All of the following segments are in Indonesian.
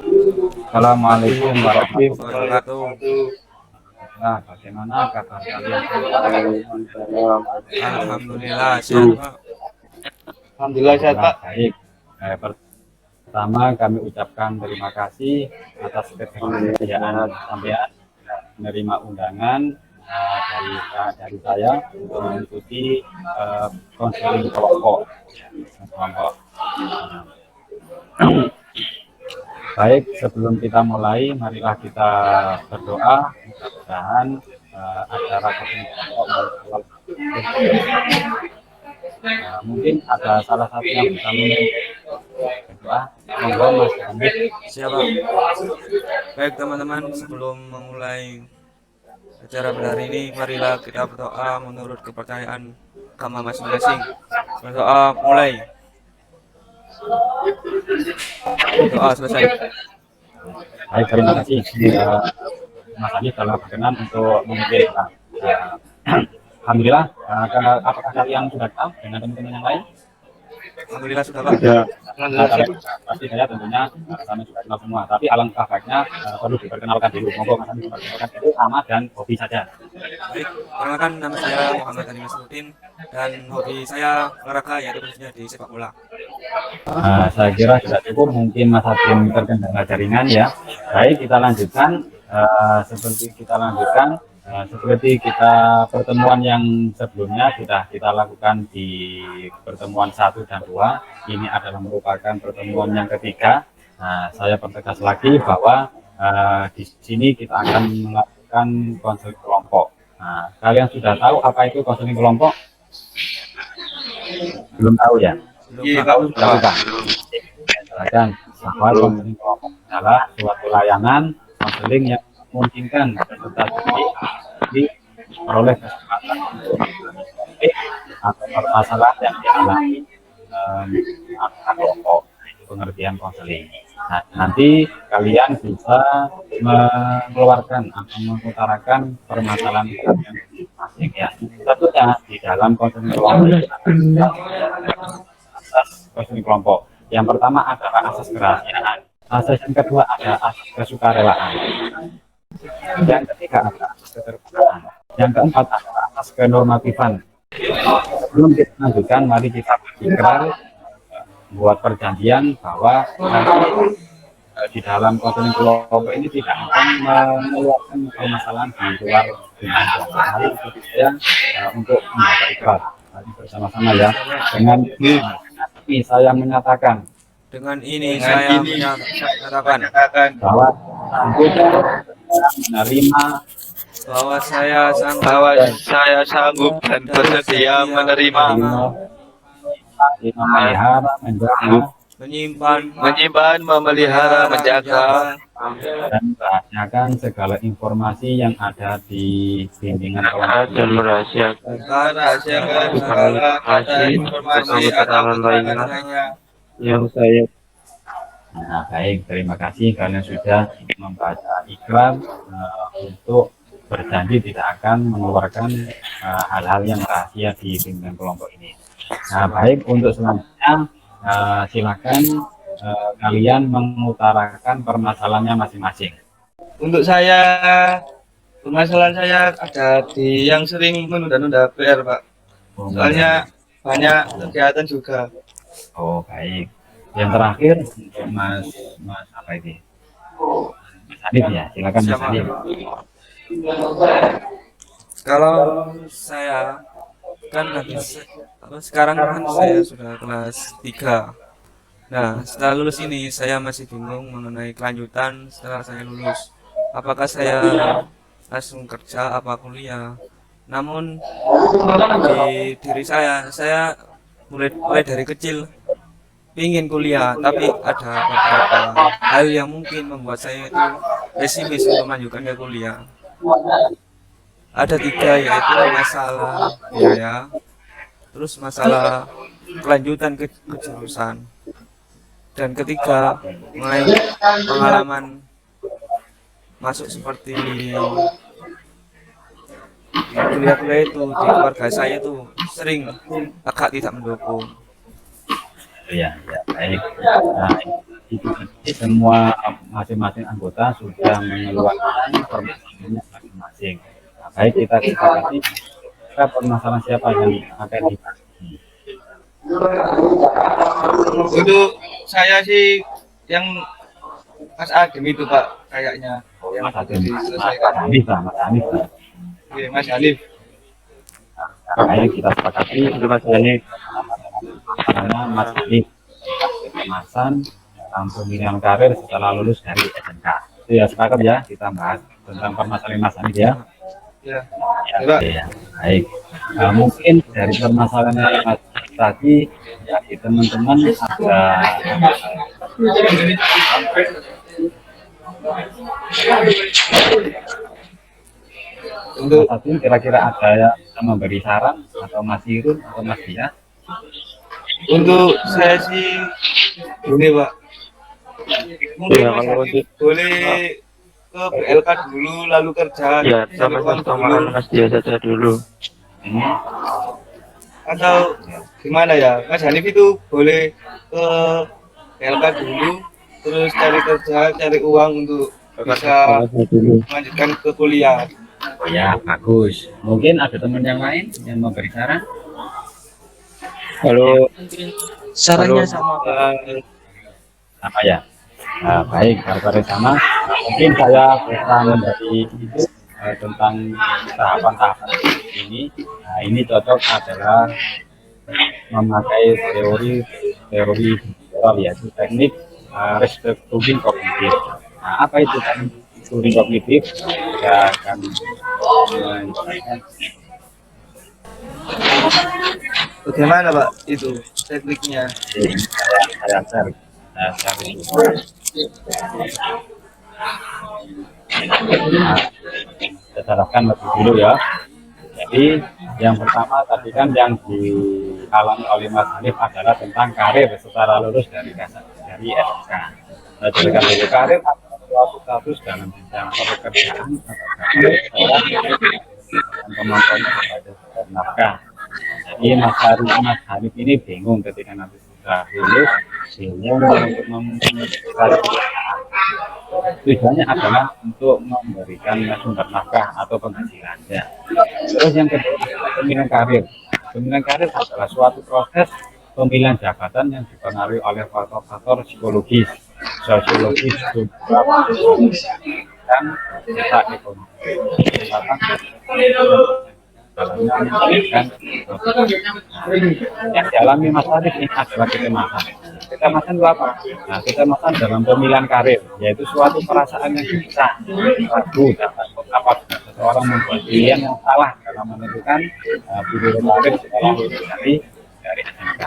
Assalamualaikum warahmatullahi wabarakatuh. wabarakatuh. Nah, bagaimana kabar kalian semua? Alhamdulillah sehat Pak. Alhamdulillah sehat Alhamdulillah Pak. baik. Pertama kami ucapkan terima kasih atas kesediaan sampean menerima undangan dari saya untuk mengikuti konseling kelompok. Baik, sebelum kita mulai, marilah kita berdoa. Mudah-mudahan acara konseling kelompok mungkin ada salah satu yang bisa berdoa. Monggo Mas Hamid. Siapa? Baik teman-teman, sebelum memulai acara pada hari ini, marilah kita berdoa menurut kepercayaan agama masing-masing. Berdoa mulai. Doa selesai. Baik, terima kasih Mas Hamid telah berkenan untuk memimpin. Alhamdulillah, apakah kalian sudah tahu dengan teman-teman yang lain? Alhamdulillah sudah Pak. Ya. Pasti saya tentunya kami sudah kenal semua, tapi alangkah baiknya perlu diperkenalkan dulu. Monggo Mas Hamid diperkenalkan dulu nama dan hobi saja. Baik, perkenalkan nama saya Muhammad Adi Masudin dan hobi saya olahraga, yaitu khususnya di sepak bola. Saya kira sudah cukup, mungkin Mas Hakim terkendala jaringan ya. Baik, kita lanjutkan. Seperti kita pertemuan yang sebelumnya sudah kita lakukan di pertemuan 1 dan 2. Ini adalah merupakan pertemuan yang ketiga. Saya pertegas lagi bahwa di sini kita akan melakukan konseling kelompok. Kalian sudah tahu apa itu konseling kelompok? Belum tahu ya? Iya, Tahu sudah bukan? Silakan. Bahwa konseling kelompok adalah suatu layanan konseling yang memungkinkan peserta didik memperoleh kesempatan untuk atau permasalahan yang dialami antar kelompok, itu pengertian konseling. Nah, nanti kalian bisa mengeluarkan atau mengutarakan permasalahan kalian masing-masing ya. Tentunya di dalam konseling kelompok asas konseling kelompok. Yang pertama adalah asas kerahasiaan. Asas yang kedua ada asas kesukarelaan. Yang ketiga ada asas keterbukaan. Yang keempat adalah asas kenormatifan. Sebelum kita lanjutkan, mari kita berikrar buat perjanjian bahwa nanti di dalam konseling kelompok ini tidak akan mengeluarkan permasalahan di luar dengan kelompok. Mari kita untuk membaca ikrar. Mari bersama-sama ya. Dengan ini saya menyatakan bahwa saya sanggup dan bersedia menerima, menyimpan, memelihara, menjaga, dan merahasiakan segala informasi yang ada di bimbingan kelompok dan merahasiakan segala informasi atau lainnya yang saya. Nah, baik, terima kasih kalian sudah membaca ikrar untuk berjanji tidak akan mengeluarkan hal-hal yang rahasia di bimbingan kelompok ini. Nah, baik, untuk selanjutnya silakan kalian mengutarakan permasalahannya masing-masing. Untuk saya, permasalahan saya ada di yang sering menunda-nunda PR, Pak. Soalnya banyak kegiatan juga. Oh, baik. Yang terakhir untuk Mas apa ini? Mas Adib ya, silakan Mas Adib. Kalau saya kan sekarang kan saya sudah kelas 3. Nah, setelah lulus ini saya masih bingung mengenai kelanjutan setelah saya lulus. Apakah saya langsung kerja apa kuliah? Namun di diri saya mulai dari kecil ingin kuliah, tapi ada beberapa hal yang mungkin membuat saya itu pesimis untuk melanjutkan ke kuliah. Ada 3, yaitu masalah biaya, terus masalah kelanjutan ke jurusan, dan ketiga mengenai pengalaman masuk seperti kuliah-kuliah itu di keluarga saya itu sering agak tidak mendukung. ya, ya, baik. Nah, itu tadi semua masing-masing anggota sudah mengeluarkan permasalahannya masing-masing. Nah, baik kita sepakati permasalahan siapa yang akan dibahas. Untuk saya sih yang Mas Adem itu Pak kayaknya yang Mas harus Adem, diselesaikan. Mas Hanif. Oke, Mas Hanif. Makanya kita sepakati itu Mas Hanif. Karena Mas Hanif kemasan pemilihan karir setelah lulus dari SMK. Itu ya sepakat ya kita bahas tentang permasalahan Mas Hanif ya. Ya. Ya, ya. Baik. Nah, mungkin dari permasalahan yang Mas tadi ya teman-teman ada Untuk Mas kira-kira ada yang memberi saran atau Mas Irun atau Mas Dia? untuk saya sih ini Pak. Mungkin Ya, Mas kalau Hanif boleh ke BLK dulu lalu kerja ya cari uang sama dulu. Mas dia saja dulu. Atau gimana ya Mas Hanif itu boleh ke BLK dulu terus cari kerja cari uang untuk bisa Dulu. melanjutkan ke kuliah. Oh ya, bagus. Mungkin ada teman yang lain yang memberi saran? Halo, Sarannya halo. sama Apa ya? Nah, baik, kalau sama, mungkin saya bisa memberi itu tentang tahapan-tahapan ini. Nah, ini cocok adalah memakai teori yaitu teknik restructuring kognitif. Nah, apa itu teknik restructuring kognitif? Ya, akan menjelaskan. Bagaimana Pak itu tekniknya? Saya cari. Nah, saya jelaskan lebih dulu ya. Jadi yang pertama tadi kan yang dialami oleh Mas Hanif adalah tentang karir setelah lulus dari SMK. Saya jelaskan dulu karir adalah suatu status dalam bidang pekerjaan atau karir seorang dan kemampuannya sebagai nafkah. Jadi Mas Hanif ini bingung ketika nanti sudah lulus, bingung untuk mencari tujuannya adalah untuk memberikan sumber nafkah atau penghasilan. Ya. Terus yang kedua, pemilihan karir. Pemilihan karir adalah suatu proses pemilihan jabatan yang dipengaruhi oleh faktor-faktor psikologis, sosiologis, dan serta ekonomi. Yang dialami Mas Arif ini adalah kecemasan. Kecemasan itu apa? Nah, kecemasan dalam pemilihan karir, yaitu suatu perasaan yang bisa ragu dapat apa seseorang membuat pilihan yang salah dalam menentukan pilihan karir setelah lulus dari SMK.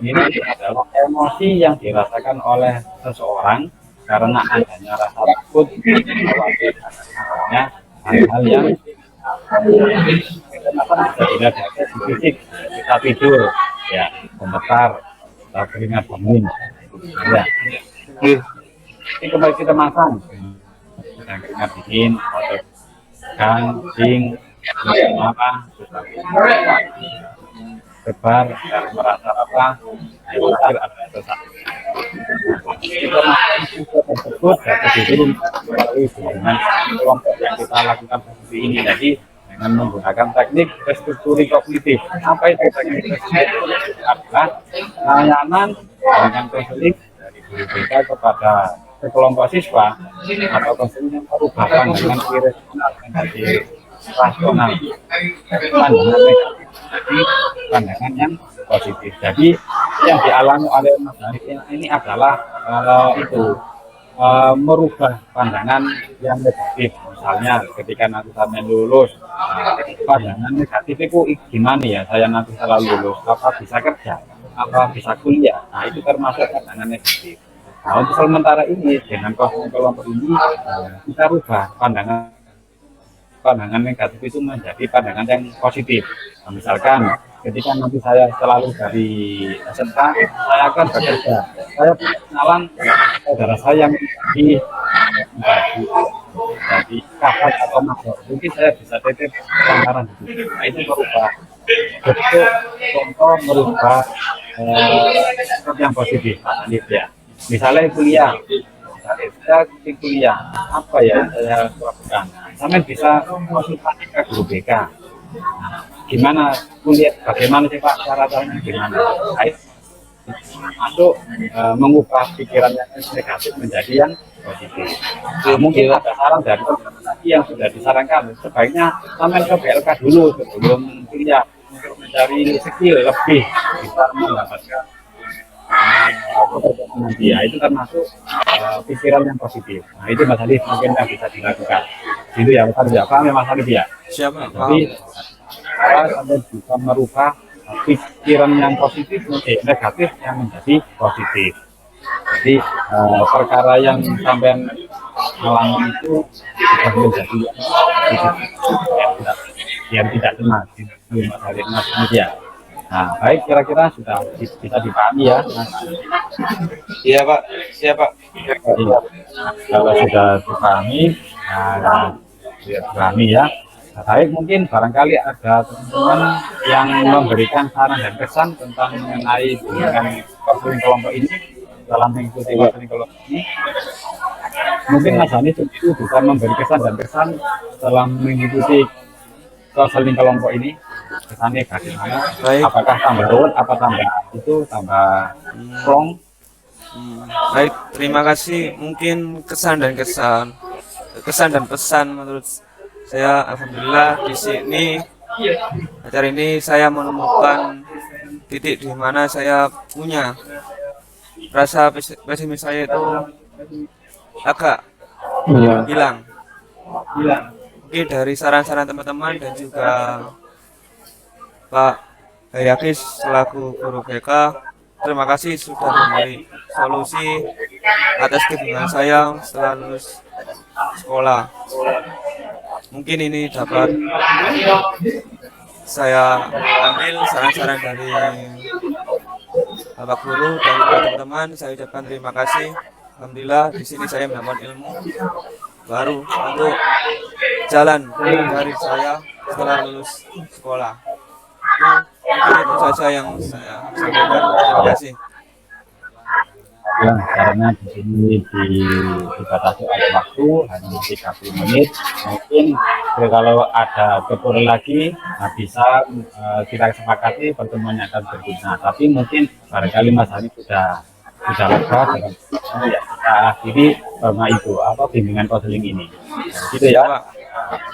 Ini adalah emosi yang dirasakan oleh seseorang karena adanya rasa takut, khawatir, adanya hal-hal yang bisa dilihat dari fisik, kita tidur, ya, gemetar, atau keringat dingin, ya. Ini kembali kita masang, keringat dingin, atau kancing, apa, sebar, dan merasa apa, khawatir ada sesak. Tersebut dapat diturun melalui hubungan kelompok yang kita lakukan seperti ini. Jadi dengan menggunakan teknik restrukturing kognitif. Apa itu teknik restrukturing kognitif? Adalah layanan dengan konseling dari guru BK kepada kelompok siswa atau konseling yang merubah pandangan irasional menjadi rasional, pandangan negatif jadi pandangan yang positif. Jadi yang dialami oleh Mas Hanif ini adalah merubah pandangan yang negatif. Misalnya ketika nanti sampai lulus, pandangan negatif itu gimana ya? Saya nanti setelah lulus, apa bisa kerja, apa bisa kuliah? Nah itu termasuk pandangan negatif. Nah untuk sementara ini dengan kelompok ini kita rubah pandangan negatif itu menjadi pandangan yang positif. Nah, misalkan ketika nanti saya selalu dari SMK, saya akan bekerja. Saya kenalan saudara saya yang jadi kakak atau mabok. Mungkin saya bisa titip pelanggaran itu. Nah itu merubah bentuk contoh, merubah yang positif Mas Alif ya. Misalnya kuliah, misalnya kita di kuliah, apa ya yang saya lakukan? Sampai bisa konsultasi ke guru BK. Gimana kuliah? Bagaimana sih Pak cara-caranya gimana? Baik, masuk mengubah pikiran yang negatif menjadi yang positif. Nah, mungkin ada saran dari teman-teman tadi yang sudah disarankan, sebaiknya sampai ke BLK dulu sebelum kuliah untuk mencari skill lebih bisa mendapatkan nanti ya, itu termasuk pikiran yang positif. Nah itu Mas Alif mungkin yang bisa dilakukan. Itu ya Mas Alif ya, paham ya Mas Alif ya. Siapa? Jadi Anda bisa merubah pikiran yang positif menjadi negatif yang menjadi positif. Jadi perkara yang sampai alami itu sudah menjadi yang tidak tenang di Mas Alif Mas Alif ya. Nah, baik kira-kira sudah bisa dipahami ya, Mas. Iya Pak, siap Pak. Jadi, kalau sudah dipahami, nah, sudah dipahami ya. Nah, baik mungkin barangkali ada teman-teman yang memberikan saran dan kesan tentang mengenai dengan konseling kelompok ini dalam mengikuti konseling kelompok ini. Mungkin Mas Hani itu bisa memberi kesan dan kesan dalam mengikuti konseling kelompok ini. Kesannya bagaimana? Baik. Apakah tambah ruwet, apa tambah itu tambah strong? Baik, terima kasih. Mungkin kesan dan pesan menurut saya, alhamdulillah di sini acara ini saya menemukan titik di mana saya punya rasa pesimis saya itu agak hilang. Mungkin dari saran-saran teman-teman dan juga Pak Hayakis selaku guru BK, terima kasih sudah memberi solusi atas kebingungan saya setelah lulus sekolah. Mungkin ini dapat saya ambil saran-saran dari Bapak Guru dan teman-teman. Saya ucapkan terima kasih. Alhamdulillah di sini saya mendapatkan ilmu baru untuk jalan dari saya setelah lulus sekolah. Mungkin itu saja yang saya sampaikan. Terima kasih. Ya, karena di sini dibatasi oleh waktu hanya 30 menit. Mungkin kalau ada kekurangan lagi, bisa kita sepakati pertemuannya akan berguna. Tapi mungkin barangkali Mas Hani sudah lega dengan ya, kita akhiri sama itu apa bimbingan konseling ini. Gitu ya Pak.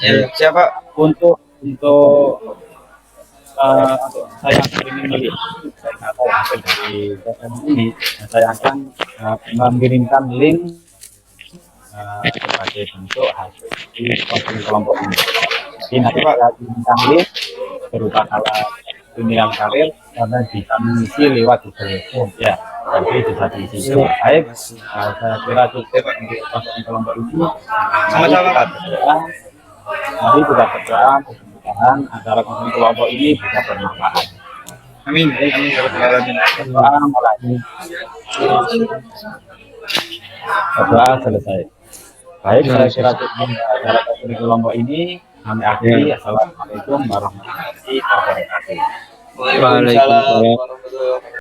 Ya, siapa? Untuk saya ingin melihat hasil dari konten ini, saya akan mengirimkan link sebagai bentuk hasil di konten kelompok ini. Jadi nanti saya kirimkan link berupa dunia karir karena bisa mengisi lewat Google Form ya. Nanti bisa diisi. Baik, saya kira cukup untuk konten kelompok ini. Sama-sama. Nanti kita berdoa mudah-mudahan acara konten kelompok ini bisa bermanfaat. Amin. Amin. Berdoa mulai. Berdoa selesai. Baik, saya kira cukup acara konten kelompok ini. Kami akhiri. Assalamualaikum warahmatullahi wabarakatuh. Waalaikumsalam warahmatullahi wabarakatuh.